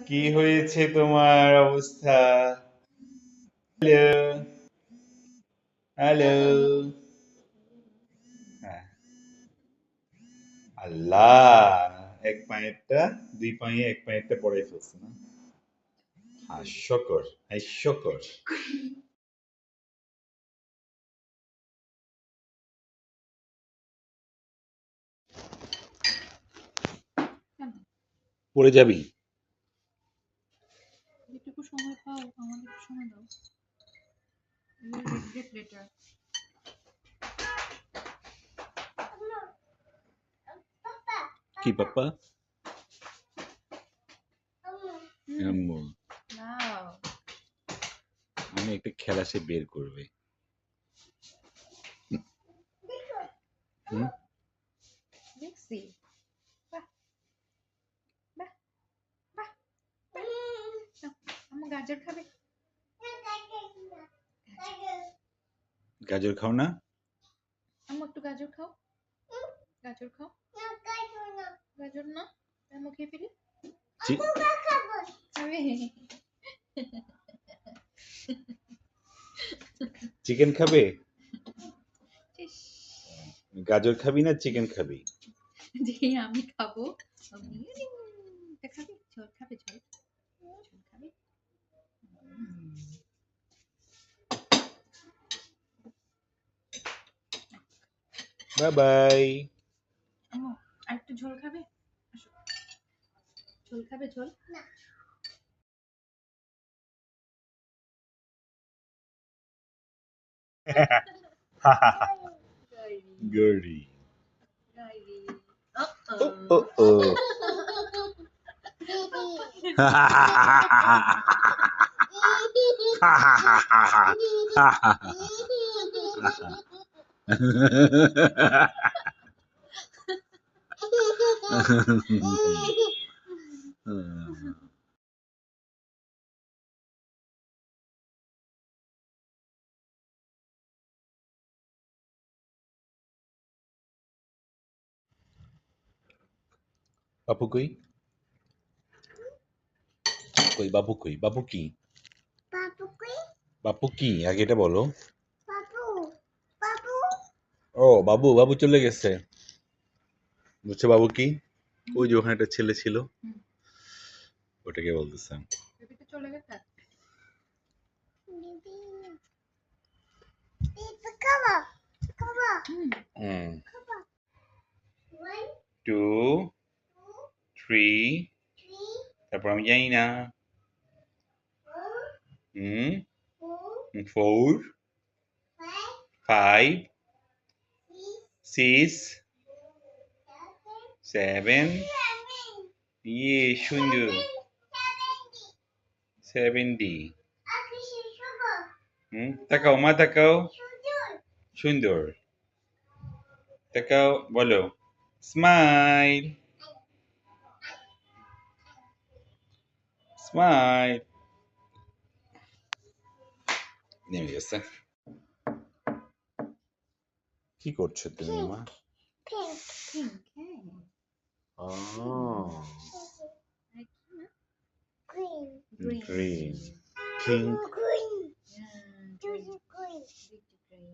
কি হয়েছে তোমার অবস্থা? Hello, hello. হ্যাঁ, আল্লাহ, এক পায়েরটা দুই পায়ে এক পায়েরটা পড়াই ফেলছে না? হাস্যকর, হাস্যকর। পড়ে যাবি? যেটুকু সময় পাও আমাকে একটু সময় দাও। Regret letter. কি পাপা? আম্মু, নাও। মানে একটা খেলা সে বের করবে। হুম? দেখছি। বাহ বাহ বাহ। আমার গাজর খাবে? গাজর খাও না? আম্মু একটু গাজর খাও। গাজর খাও। গাজর না? আম্মু খেয়ে ফেলি। খাবে? চিকেন খাবে? ইস, গাজর খাবি না চিকেন খাবি? যে আমি খাবো আমি এটা খাবে? ঝোল খাবে? ঝোল ঝোল খাবে? Bye bye. আম্মু আর একটু ঝোল খাবে? আসো। ঝোল খাবে? ঝোল না। গড়ি। ডায়েরি। ও ও ও। বাপু কই? কই বাবু কই? বাবু কি? বাপু কি আগে এটা বলো। ও বাবু, বাবু চলে গেছে। বুঝছো বাবু কি? ওই যে ওখানে একটা ছেলে ছিল, ওটাকে বলতেছে। বেবি তো চলে গেছে। হুম। 2 3 তারপর আমি জানি না। 4 5 6 7 ইয়ে সুন্দর 70। তাকাও মা, তাকাও। সুন্দর। তাকাও, বলো স্মাইল, স্মাইল। নেমে গেছে। কি করছো তুমি মা? পিঙ্ক, হ্যাঁ। ও গ্রিন। Green, pink.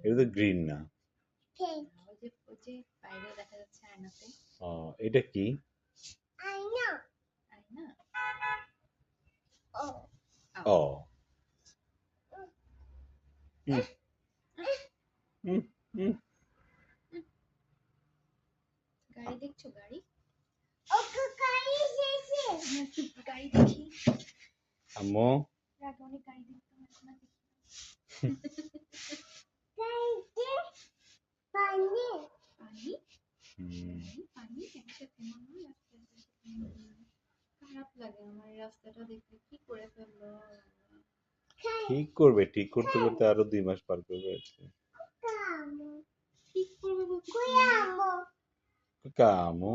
এটা তো গ্রিন না। ওই যে বাইরে দেখা যাচ্ছে আয়নাতে। এটা কি? আয়না। ও হুম, হুম, হুম। গাড়ি দেখছো? গাড়ি গাড়ি দেখি। আম্মু আগে অনেক গাড়ি দেখতাম, এখন আর দেখি না। পানি পানি একসাথে মনে হয় রাস্তায়। খারাপ লাগে আমার এই রাস্তাটা দেখলে। কি করে ফেললো? ঠিক করবে, ঠিক করতে করতে আরো 2 মাস পার করবে। ঠিক করবে বলতে কামু